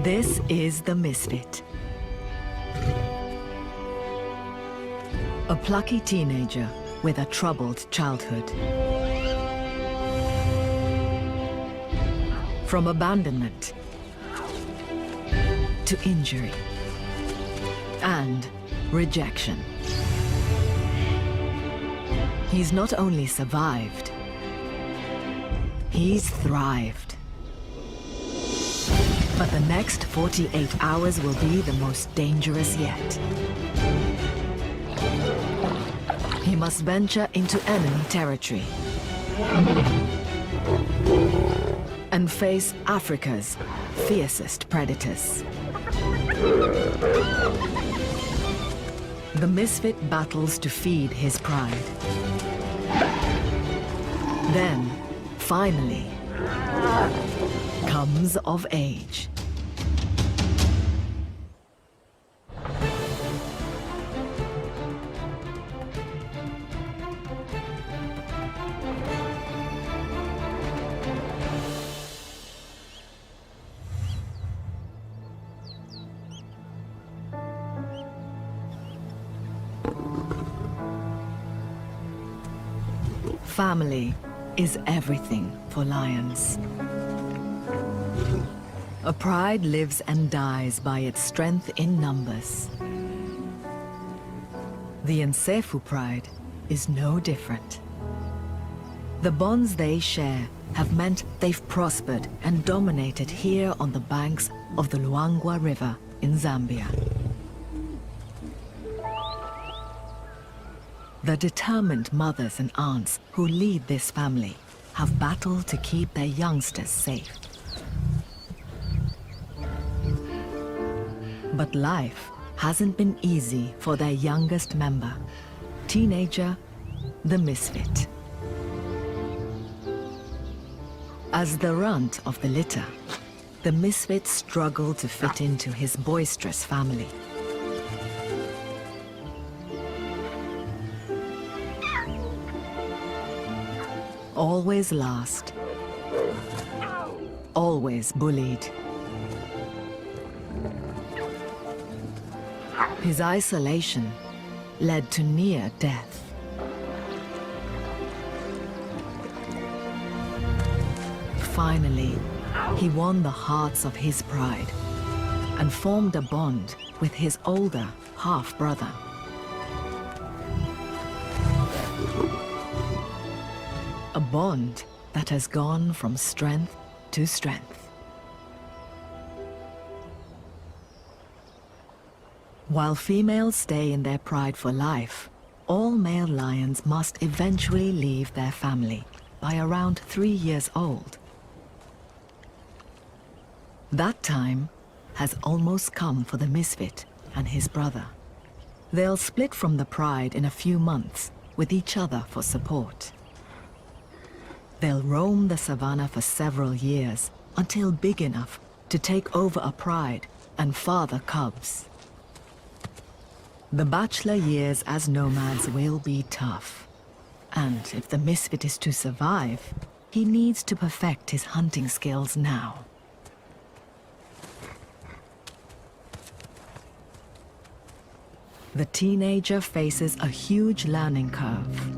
This is the misfit. A plucky teenager with a troubled childhood. From abandonment to injury and rejection. He's not only survived, he's thrived. But the next 48 hours will be the most dangerous yet. He must venture into enemy territory and face Africa's fiercest predators. The misfit battles to feed his pride. Then, finally, comes of age. Family is everything for lions. A pride lives and dies by its strength in numbers. The Nsefu pride is no different. The bonds they share have meant they've prospered and dominated here on the banks of the Luangwa River in Zambia. The determined mothers and aunts who lead this family have battled to keep their youngsters safe. But life hasn't been easy for their youngest member, teenager, the misfit. As the runt of the litter, the misfit struggled to fit into his boisterous family. Always last, always bullied. His isolation led to near death. Finally, he won the hearts of his pride and formed a bond with his older half-brother. A bond that has gone from strength to strength. While females stay in their pride for life, all male lions must eventually leave their family by around 3 years old. That time has almost come for the misfit and his brother. They'll split from the pride in a few months with each other for support. They'll roam the savannah for several years until big enough to take over a pride and father cubs. The bachelor years as nomads will be tough. And if the misfit is to survive, he needs to perfect his hunting skills now. The teenager faces a huge learning curve.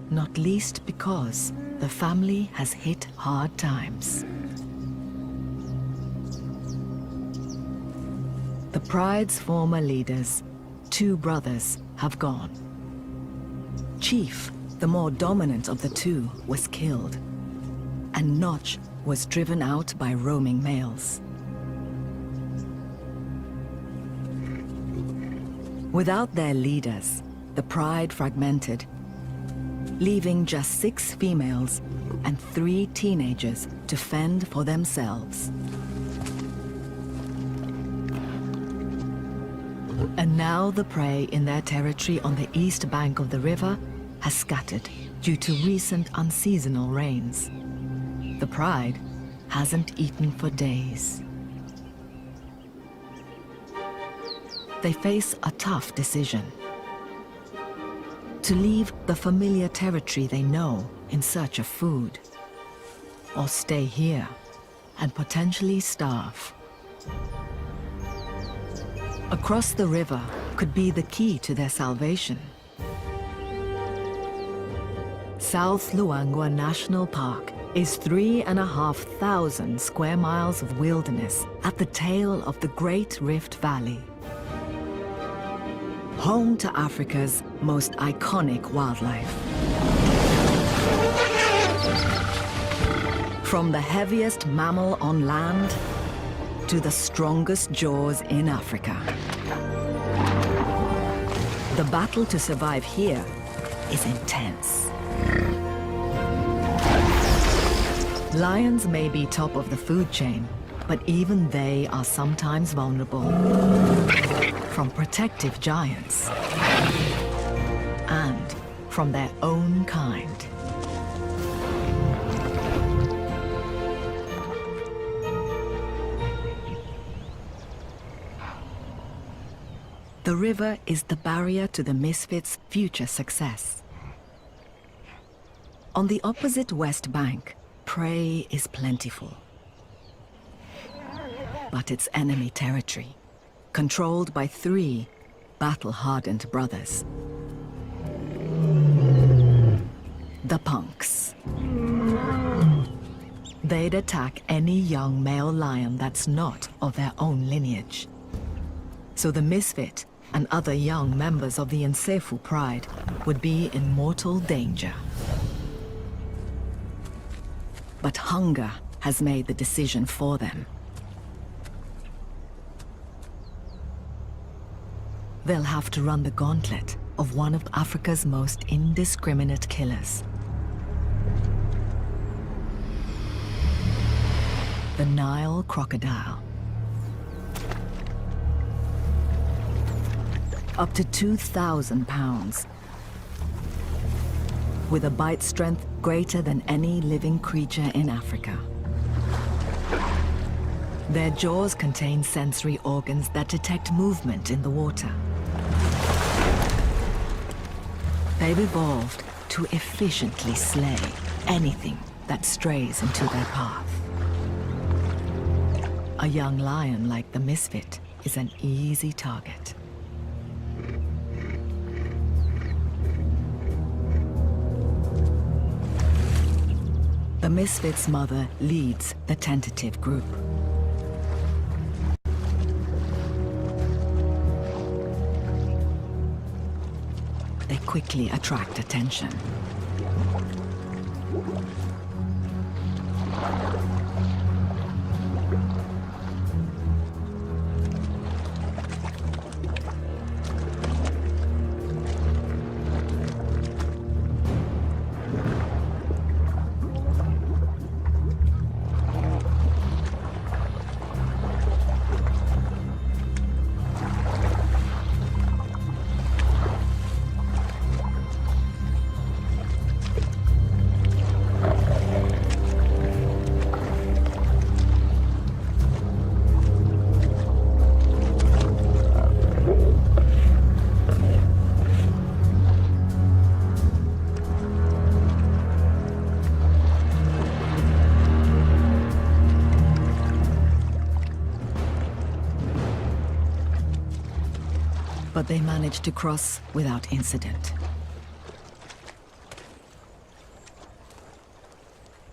Not least because the family has hit hard times. The pride's former leaders, 2 brothers, have gone. Chief, the more dominant of the 2, was killed, and Notch was driven out by roaming males. Without their leaders, the pride fragmented, leaving just 6 females and 3 teenagers to fend for themselves. And now the prey in their territory on the east bank of the river has scattered due to recent unseasonal rains. The pride hasn't eaten for days. They face a tough decision. To leave the familiar territory they know in search of food, or stay here and potentially starve. Across the river could be the key to their salvation. South Luangwa National Park is 3,500 square miles of wilderness at the tail of the Great Rift Valley. Home to Africa's most iconic wildlife. From the heaviest mammal on land to the strongest jaws in Africa. The battle to survive here is intense. Lions may be top of the food chain, but even they are sometimes vulnerable. From protective giants and from their own kind. The river is the barrier to the misfits' future success. On the opposite west bank, prey is plentiful. But it's enemy territory, controlled by 3 battle-hardened brothers. The punks. They'd attack any young male lion that's not of their own lineage. So the misfit and other young members of the Nsefu pride would be in mortal danger. But hunger has made the decision for them. They'll have to run the gauntlet of one of Africa's most indiscriminate killers. The Nile crocodile. Up to 2,000 pounds. With a bite strength greater than any living creature in Africa. Their jaws contain sensory organs that detect movement in the water. They've evolved to efficiently slay anything that strays into their path. A young lion like the misfit is an easy target. The misfit's mother leads the tentative group. They quickly attract attention. But they managed to cross without incident.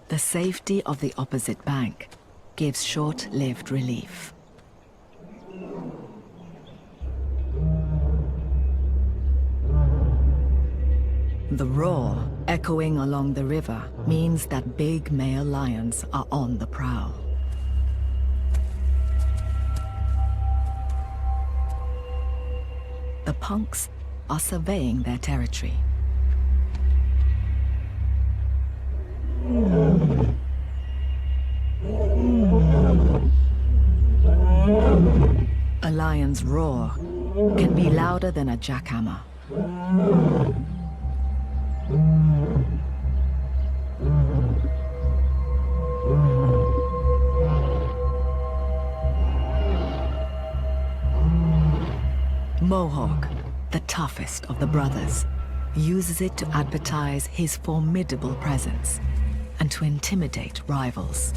The safety of the opposite bank gives short-lived relief. The roar echoing along the river means that big male lions are on the prowl. The punks are surveying their territory. A lion's roar can be louder than a jackhammer. Mohawk, the toughest of the brothers, uses it to advertise his formidable presence. and to intimidate rivals.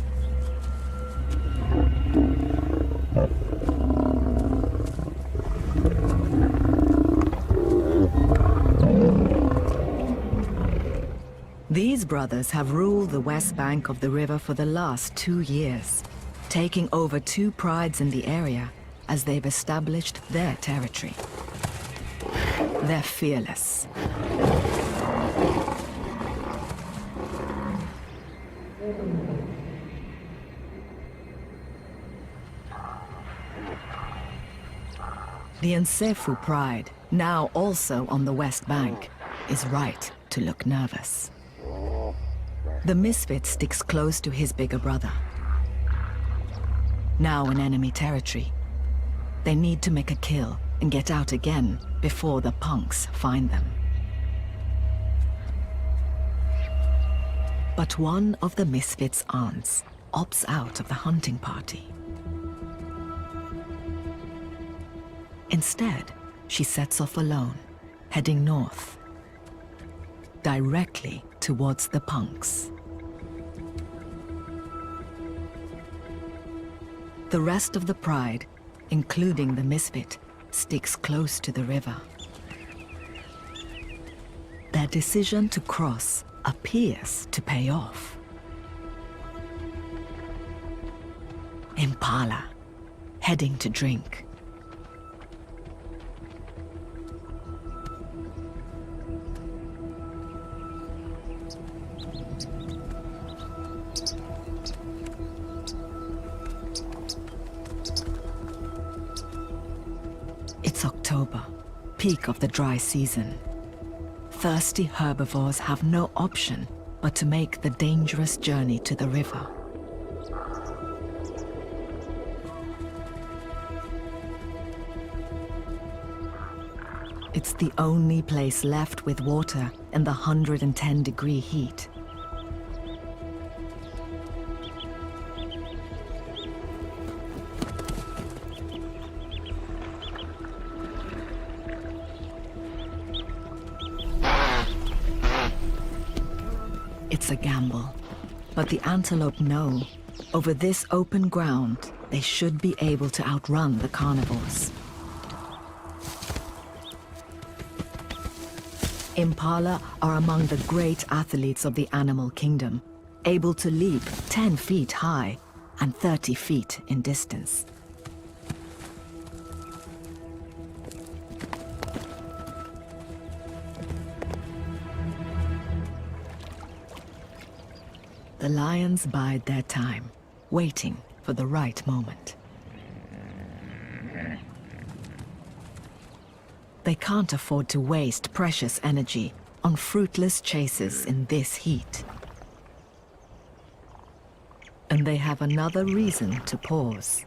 These brothers have ruled the west bank of the river for the last 2 years, taking over 2 prides in the area as they've established their territory. They're fearless. The Nsefu pride, now also on the west bank, is right to look nervous. The misfit sticks close to his bigger brother. Now in enemy territory, they need to make a kill and get out again before the punks find them. But one of the misfit's aunts opts out of the hunting party. Instead, she sets off alone, heading north, directly towards the punks. The rest of the pride, including the misfit, sticks close to the river. Their decision to cross appears to pay off. Impala, heading to drink. It's October, peak of the dry season. Thirsty herbivores have no option but to make the dangerous journey to the river. It's the only place left with water in the 110-degree heat. It's a gamble, but the antelope know, over this open ground, they should be able to outrun the carnivores. Impala are among the great athletes of the animal kingdom, able to leap 10 feet high and 30 feet in distance. The lions bide their time, waiting for the right moment. They can't afford to waste precious energy on fruitless chases in this heat. And they have another reason to pause.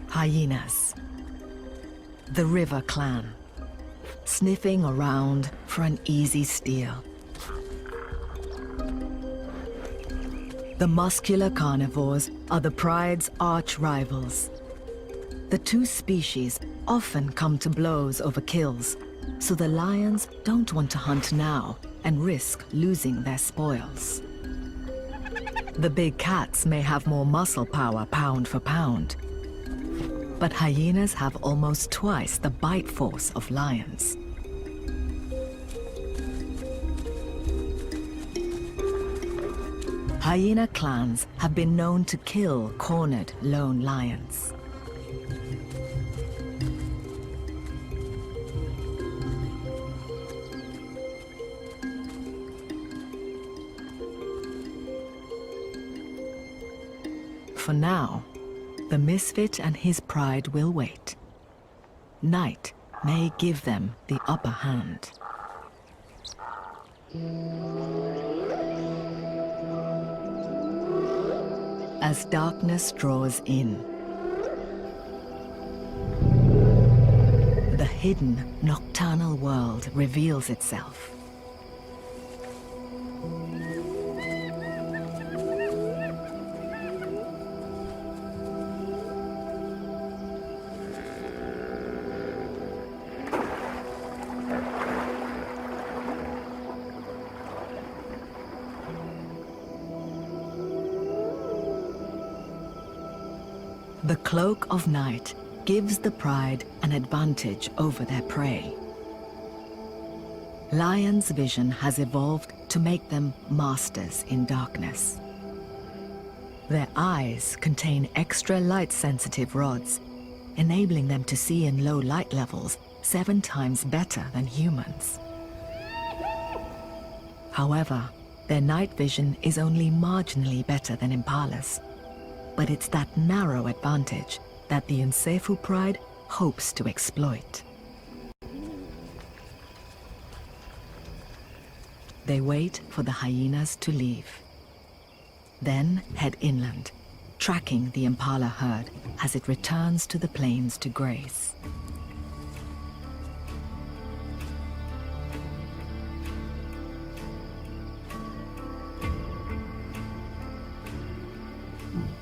Hyenas. The river clan, sniffing around for an easy steal. The muscular carnivores are the pride's arch rivals. The two species often come to blows over kills, so the lions don't want to hunt now and risk losing their spoils. The big cats may have more muscle power pound for pound, but hyenas have almost twice the bite force of lions. Hyena clans have been known to kill cornered lone lions. For now, the misfit and his pride will wait. Night may give them the upper hand. As darkness draws in, the hidden nocturnal world reveals itself. The cloak of night gives the pride an advantage over their prey. Lions' vision has evolved to make them masters in darkness. Their eyes contain extra light-sensitive rods, enabling them to see in low light levels 7 times better than humans. However, their night vision is only marginally better than impalas. But it's that narrow advantage that the Nsefu pride hopes to exploit. They wait for the hyenas to leave. Then head inland, tracking the impala herd as it returns to the plains to graze.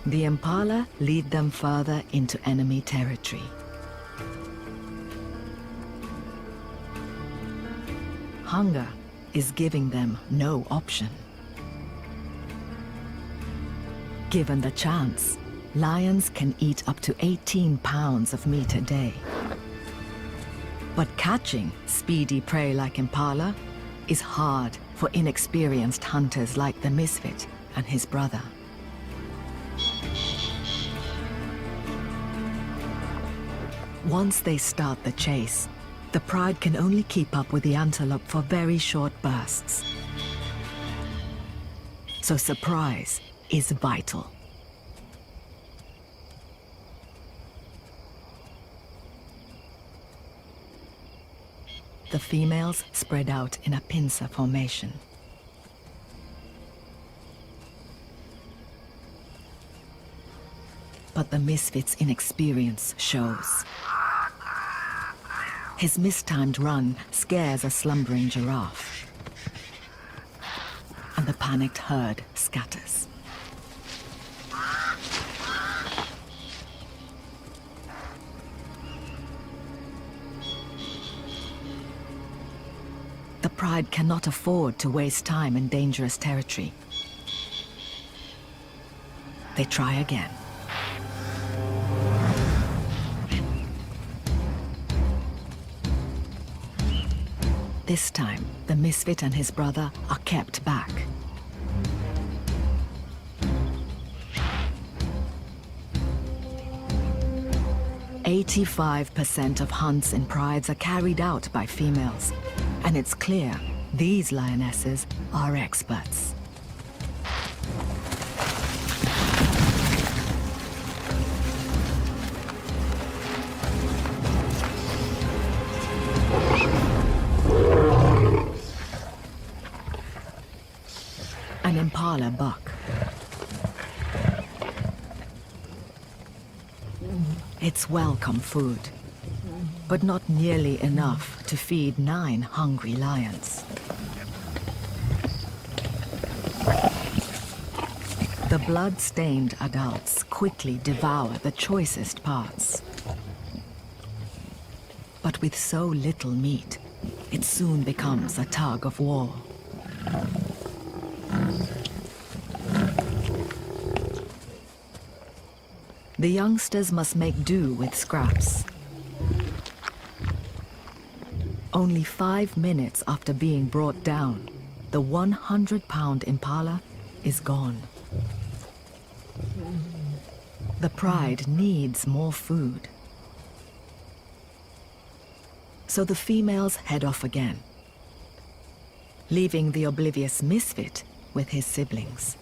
The impala lead them further into enemy territory. Hunger is giving them no option. Given the chance, lions can eat up to 18 pounds of meat a day. But catching speedy prey like impala is hard for inexperienced hunters like the misfit and his brother. Once they start the chase, the pride can only keep up with the antelope for very short bursts. So surprise is vital. The females spread out in a pincer formation. But the misfit's inexperience shows. His mistimed run scares a slumbering giraffe, and the panicked herd scatters. The pride cannot afford to waste time in dangerous territory. They try again. This time, the misfit and his brother are kept back. "85% of hunts in prides are carried out by females, and it's clear these lionesses are experts." An impala buck. It's welcome food, but not nearly enough to feed 9 hungry lions. The blood-stained adults quickly devour the choicest parts. But with so little meat, it soon becomes a tug of war. The youngsters must make do with scraps. Only 5 minutes after being brought down, the 100-pound impala is gone. The pride needs more food. So the females head off again, leaving the oblivious misfit with his siblings.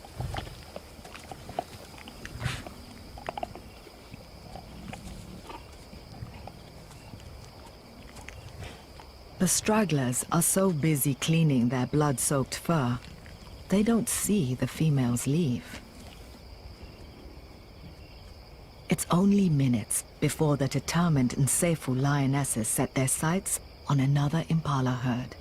The stragglers are so busy cleaning their blood-soaked fur, they don't see the females leave. It's only minutes before the determined Nsefu lionesses set their sights on another impala herd.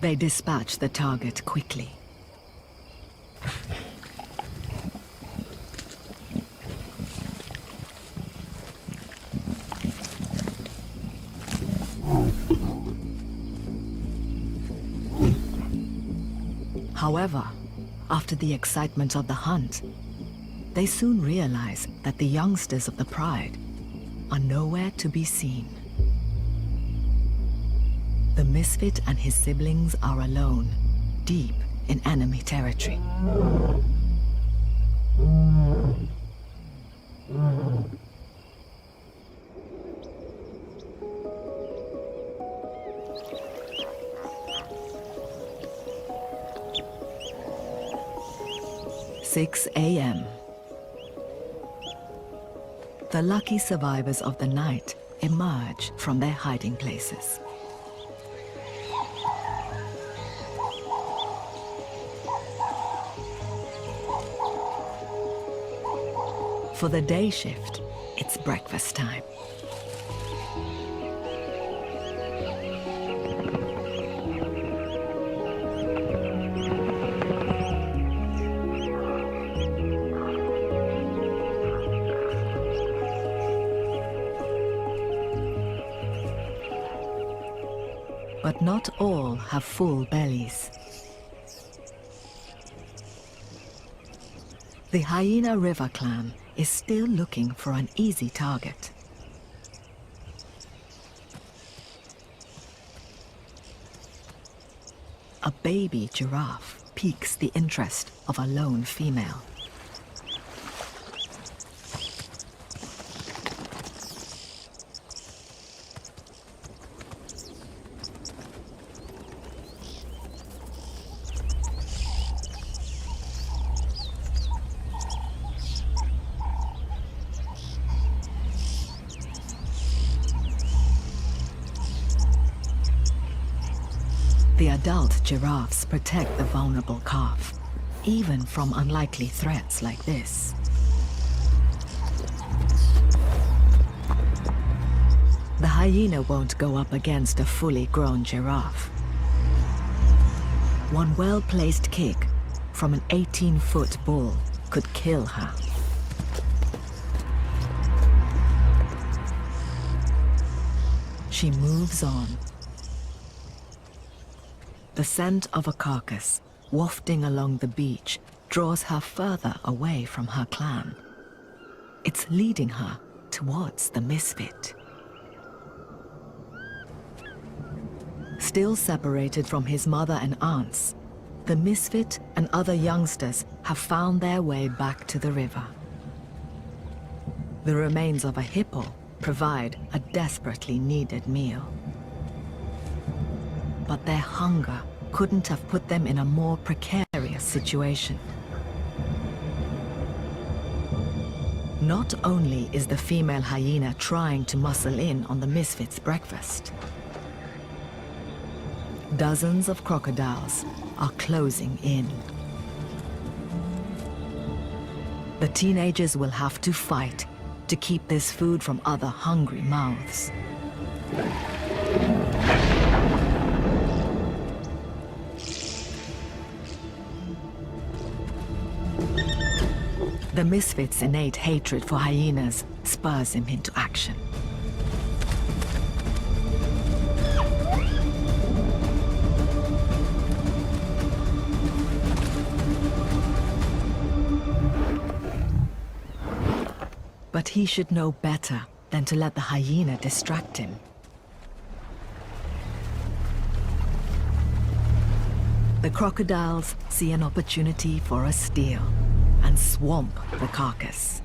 They dispatch the target quickly. However, after the excitement of the hunt, they soon realize that the youngsters of the pride are nowhere to be seen. The misfit and his siblings are alone, deep in enemy territory. "6 a.m. The lucky survivors of the night emerge from their hiding places. For the day shift, it's breakfast time. But not all have full bellies. The Hyena River clan is still looking for an easy target. A baby giraffe piques the interest of a lone female. The adult giraffes protect the vulnerable calf, even from unlikely threats like this. The hyena won't go up against a fully grown giraffe. One well-placed kick from an 18-foot bull could kill her. She moves on. The scent of a carcass, wafting along the beach, draws her further away from her clan. It's leading her towards the misfit. Still separated from his mother and aunts, the misfit and other youngsters have found their way back to the river. The remains of a hippo provide a desperately needed meal. But their hunger couldn't have put them in a more precarious situation. Not only is the female hyena trying to muscle in on the misfit's breakfast, dozens of crocodiles are closing in. The teenagers will have to fight to keep this food from other hungry mouths. The misfit's innate hatred for hyenas spurs him into action. But he should know better than to let the hyena distract him. The crocodiles see an opportunity for a steal and swamp the carcass.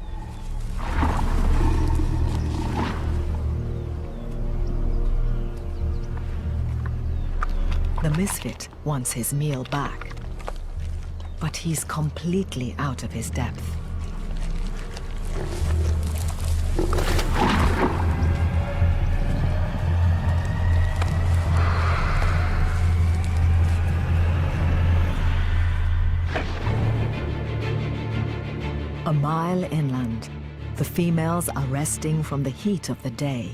The misfit wants his meal back, but he's completely out of his depth. A mile inland, the females are resting from the heat of the day,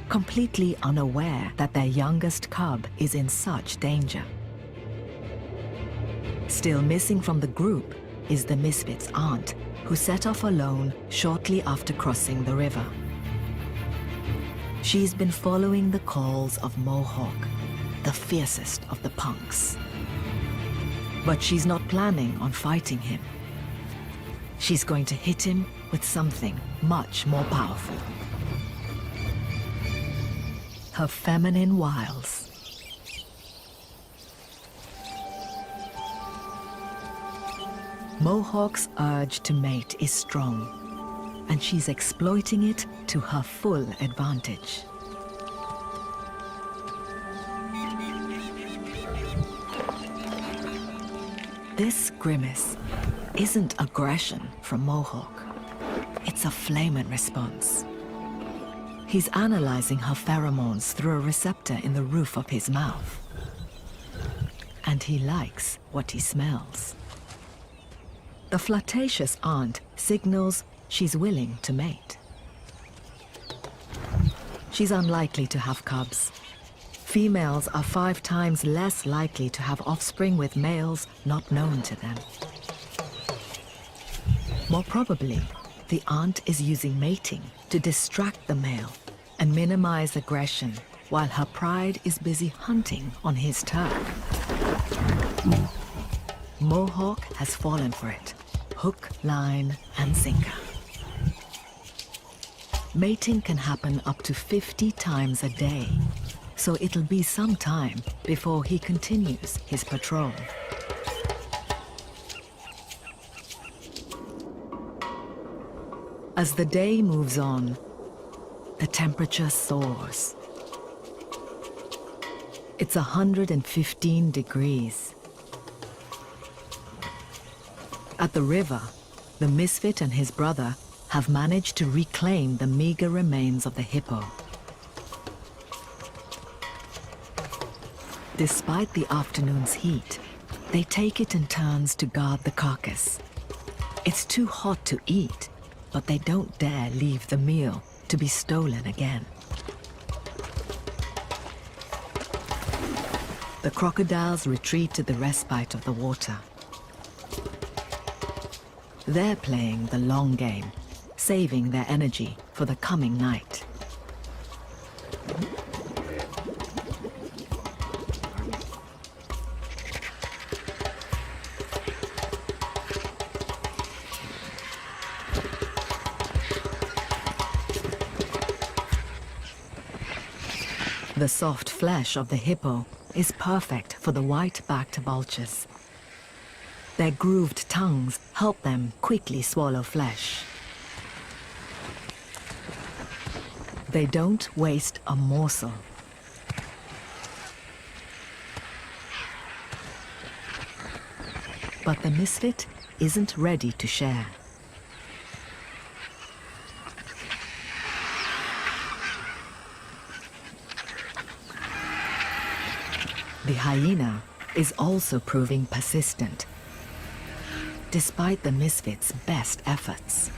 completely unaware that their youngest cub is in such danger. Still missing from the group is the misfit's aunt, who set off alone shortly after crossing the river. She's been following the calls of Mohawk, the fiercest of the punks. But she's not planning on fighting him. She's going to hit him with something much more powerful. Her feminine wiles. Mohawk's urge to mate is strong, and she's exploiting it to her full advantage. This grimace isn't aggression from Mohawk. It's a flamin' response. He's analyzing her pheromones through a receptor in the roof of his mouth. And he likes what he smells. The flirtatious aunt signals she's willing to mate. She's unlikely to have cubs. Females are 5 times less likely to have offspring with males not known to them. More probably, the aunt is using mating to distract the male and minimize aggression while her pride is busy hunting on his turf. Mohawk has fallen for it. Hook, line, and sinker. Mating can happen up to 50 times a day, so it'll be some time before he continues his patrol. As the day moves on, the temperature soars. It's 115 degrees. At the river, the misfit and his brother have managed to reclaim the meager remains of the hippo. Despite the afternoon's heat, they take it in turns to guard the carcass. It's too hot to eat, but they don't dare leave the meal to be stolen again. The crocodiles retreat to the respite of the water. They're playing the long game, saving their energy for the coming night. The soft flesh of the hippo is perfect for the white-backed vultures. Their grooved tongues help them quickly swallow flesh. They don't waste a morsel. But the misfit isn't ready to share. The hyena is also proving persistent, despite the misfit's best efforts.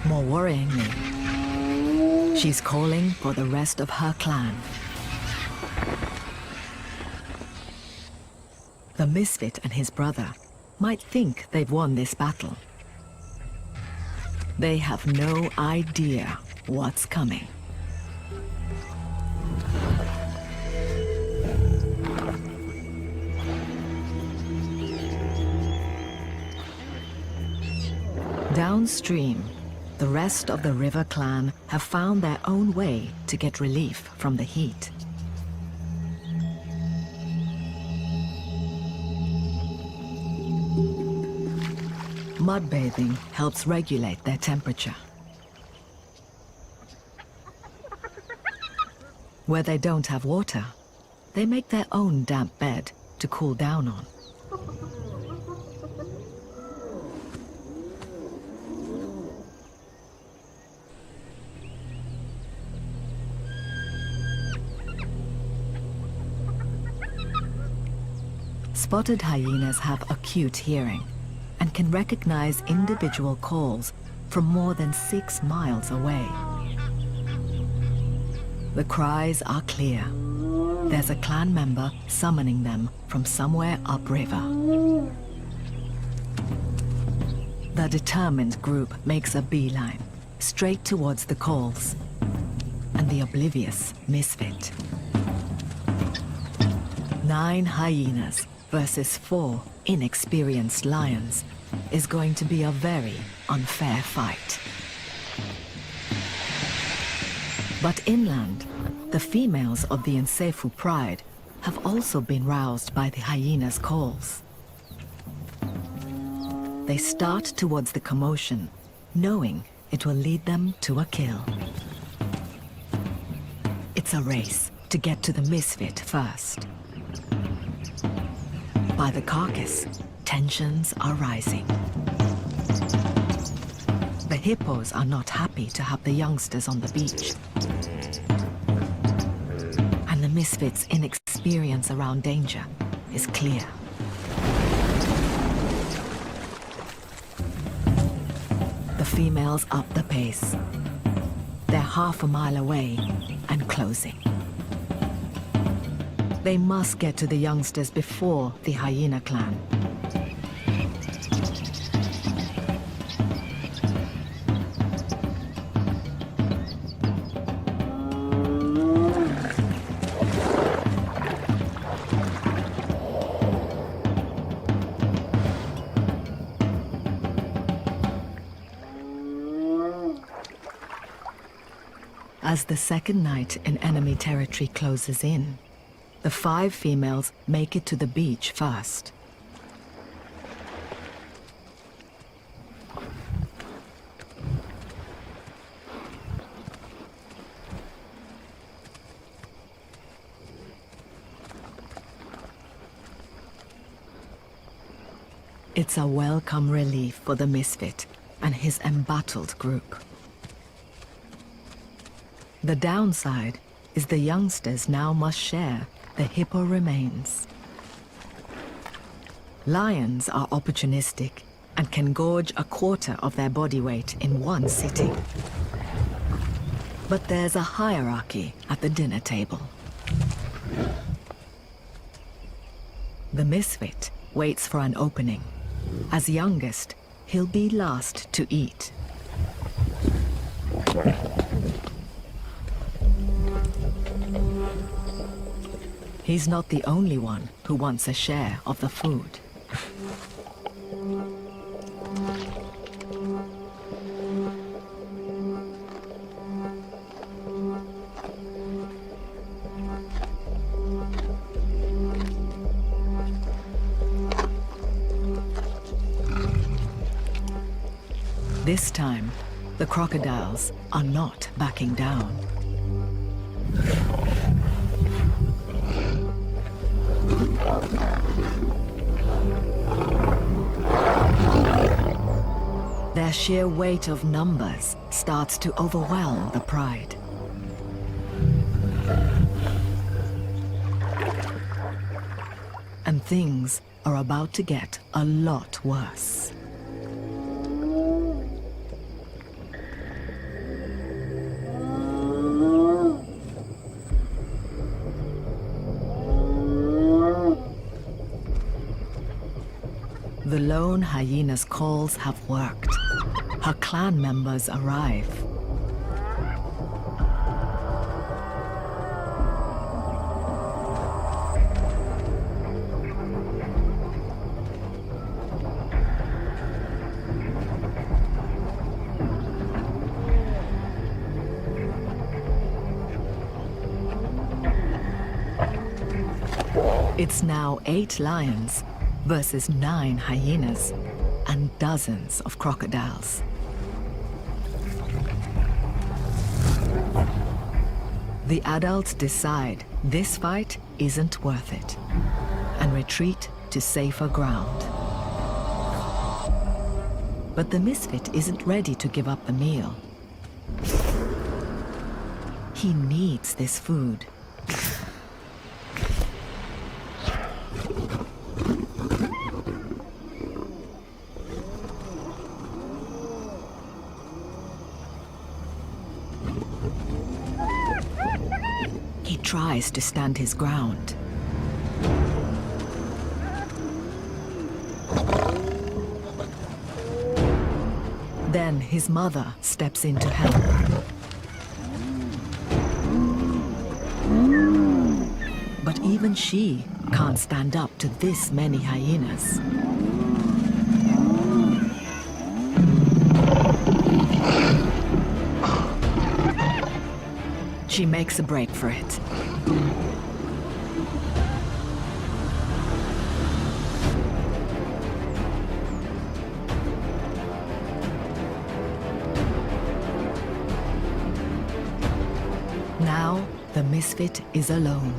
More worryingly, she's calling for the rest of her clan. The misfit and his brother might think they've won this battle. They have no idea what's coming. Downstream, the rest of the river clan have found their own way to get relief from the heat. Mud bathing helps regulate their temperature. Where they don't have water, they make their own damp bed to cool down on. Spotted hyenas have acute hearing and can recognize individual calls from more than 6 miles away. The cries are clear. There's a clan member summoning them from somewhere upriver. The determined group makes a beeline, straight towards the calls, and the oblivious misfit. 9 hyenas versus 4 inexperienced lions is going to be a very unfair fight. But inland, the females of the Nsefu pride have also been roused by the hyena's calls. They start towards the commotion, knowing it will lead them to a kill. It's a race to get to the misfit first. By the carcass, tensions are rising. The hippos are not happy to have the youngsters on the beach. And the misfits' inexperience around danger is clear. The females up the pace. They're half a mile away and closing. They must get to the youngsters before the hyena clan. As the second night in enemy territory closes in, the 5 females make it to the beach first. It's a welcome relief for the misfit and his embattled group. The downside is the youngsters now must share the hippo remains. Lions are opportunistic and can gorge a quarter of their body weight in one sitting. But there's a hierarchy at the dinner table. The misfit waits for an opening. As youngest, he'll be last to eat. He's not the only one who wants a share of the food. This time, the crocodiles are not backing down. Their sheer weight of numbers starts to overwhelm the pride. And things are about to get a lot worse. The lone hyena's calls have worked. Her clan members arrive. It's now 8 lions versus 9 hyenas and dozens of crocodiles. The adults decide this fight isn't worth it and retreat to safer ground. But the misfit isn't ready to give up the meal. He needs this food. He tries to stand his ground. Then his mother steps in to help. But even she can't stand up to this many hyenas. She makes a break for it. Now, the misfit is alone.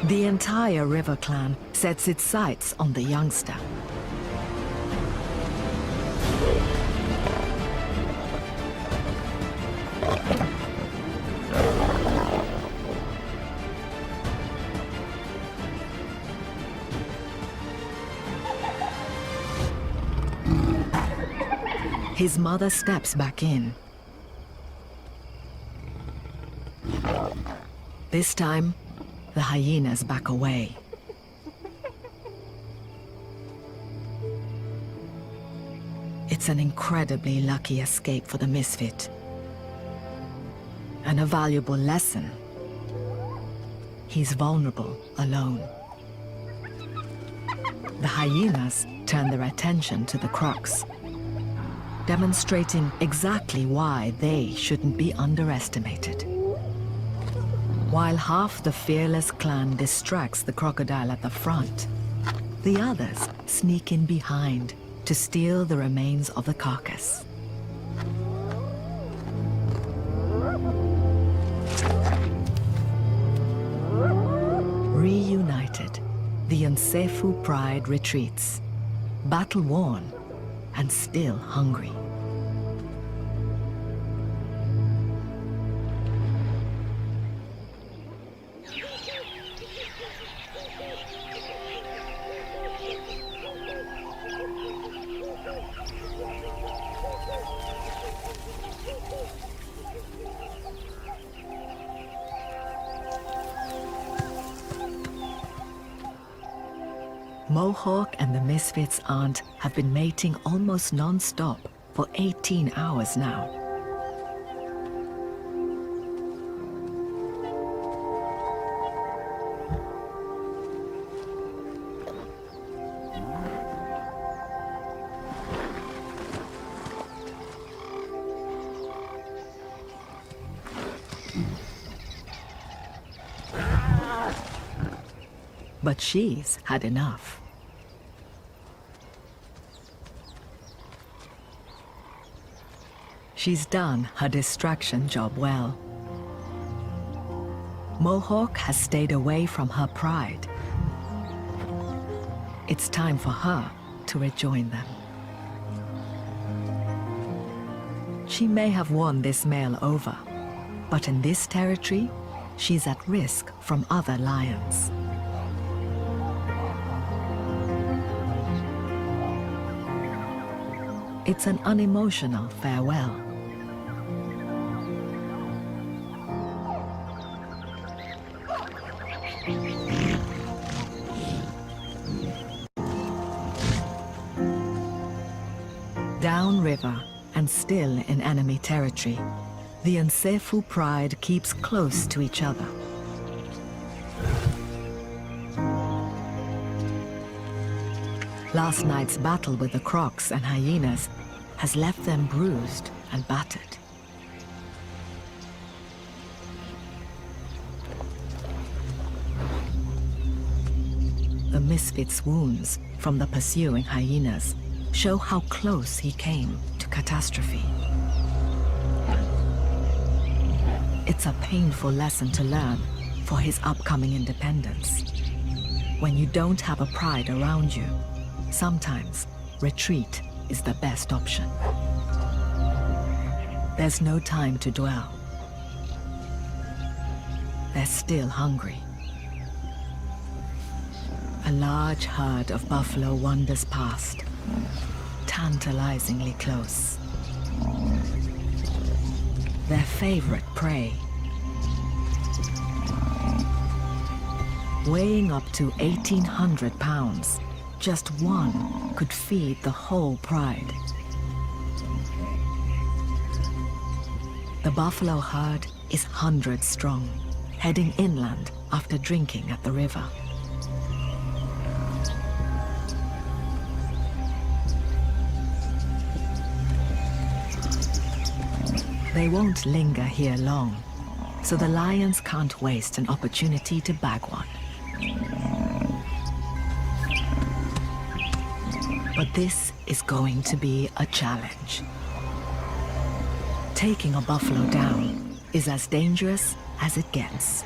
The entire river clan sets its sights on the youngster. His mother steps back in. This time, the hyenas back away. It's an incredibly lucky escape for the misfit. And a valuable lesson. He's vulnerable alone. The hyenas turn their attention to the crocs, demonstrating exactly why they shouldn't be underestimated. While half the fearless clan distracts the crocodile at the front, the others sneak in behind to steal the remains of the carcass. Reunited, the Nsefu pride retreats, battle-worn and still hungry. Mohawk and the misfit's aunt have been mating almost non-stop for 18 hours now. But she's had enough. She's done her distraction job well. Mohawk has stayed away from her pride. It's time for her to rejoin them. She may have won this male over, but in this territory, she's at risk from other lions. It's an unemotional farewell. Downriver and still in enemy territory, the Nsefu pride keeps close to each other. Last night's battle with the crocs and hyenas has left them bruised and battered. The misfit's wounds from the pursuing hyenas show how close he came to catastrophe. It's a painful lesson to learn for his upcoming independence. When you don't have a pride around you, sometimes retreat is the best option. There's no time to dwell. They're still hungry. A large herd of buffalo wanders past, tantalizingly close. Their favorite prey. Weighing up to 1,800 pounds, just one could feed the whole pride. The buffalo herd is hundreds strong, heading inland after drinking at the river. They won't linger here long, so the lions can't waste an opportunity to bag one. But this is going to be a challenge. Taking a buffalo down is as dangerous as it gets.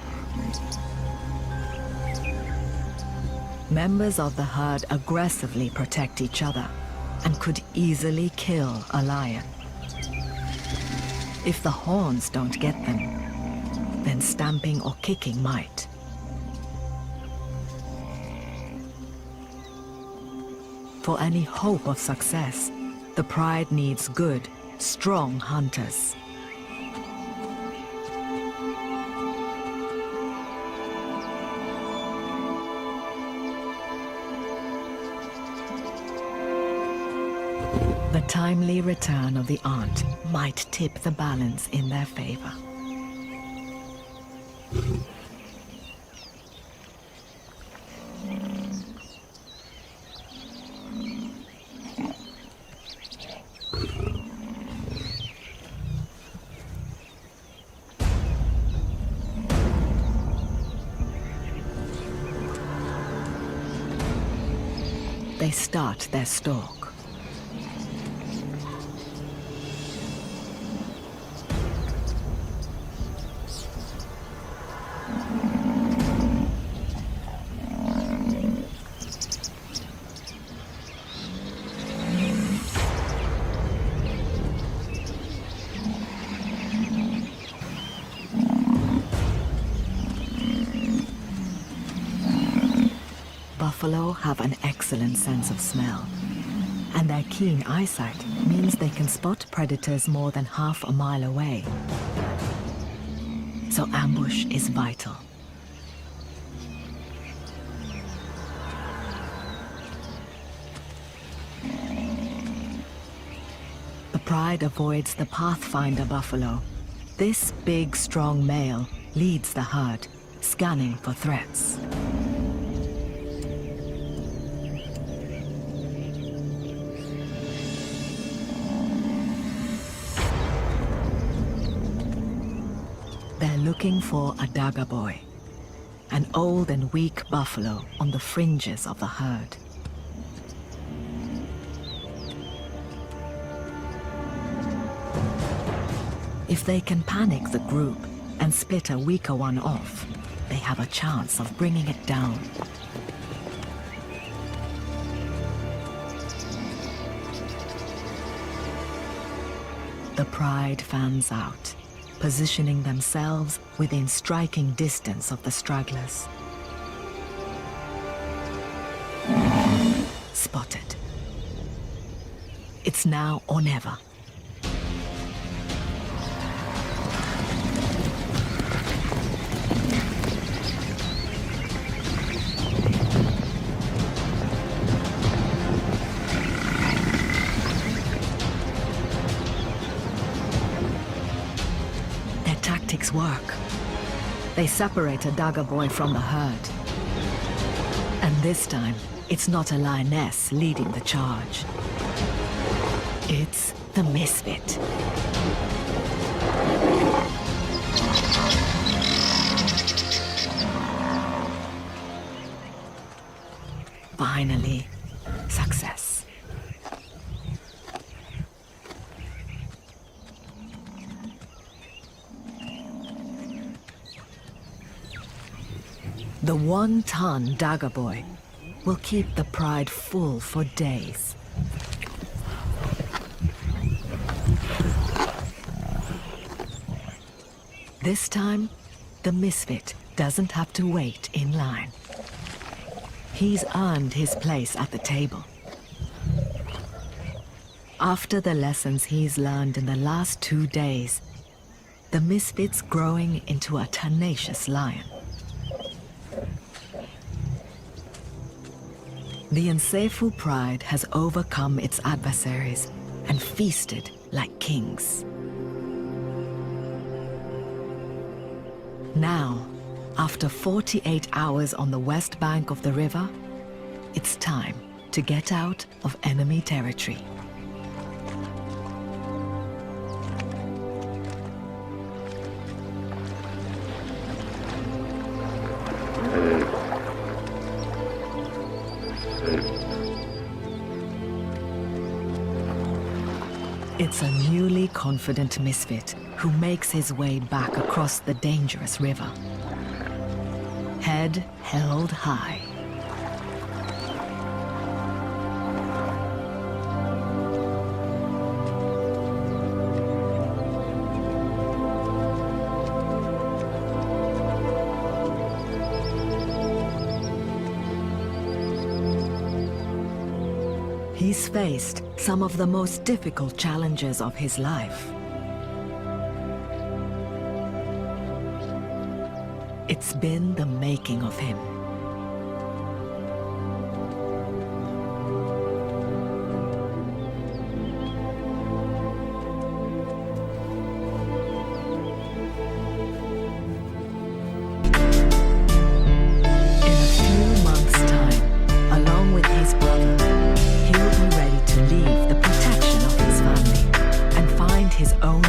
Members of the herd aggressively protect each other and could easily kill a lion. If the horns don't get them, then stamping or kicking might. For any hope of success, the pride needs good, strong hunters. The timely return of the aunt might tip the balance in their favor. They start their stalk. Buffalo have an excellent sense of smell, and their keen eyesight means they can spot predators more than half a mile away. So ambush is vital. The pride avoids the pathfinder buffalo. This big, strong male leads the herd, scanning for threats. They're looking for a dagger boy, an old and weak buffalo on the fringes of the herd. If they can panic the group and split a weaker one off, they have a chance of bringing it down. The pride fans out, positioning themselves within striking distance of the stragglers. Spotted. It's now or never. Work. They separate a dagger boy from the herd. And this time, it's not a lioness leading the charge. It's the misfit. Finally, success. The one-ton dagger boy will keep the pride full for days. This time, the misfit doesn't have to wait in line. He's earned his place at the table. After the lessons he's learned in the last 2 days, the misfit's growing into a tenacious lion. The Nseifu pride has overcome its adversaries and feasted like kings. Now, after 48 hours on the west bank of the river, it's time to get out of enemy territory. It's a newly confident misfit who makes his way back across the dangerous river. Head held high. He's faced some of the most difficult challenges of his life. It's been the making of him. In a few months' time, along with his brother, he'll be ready to leave the protection of his family and find his own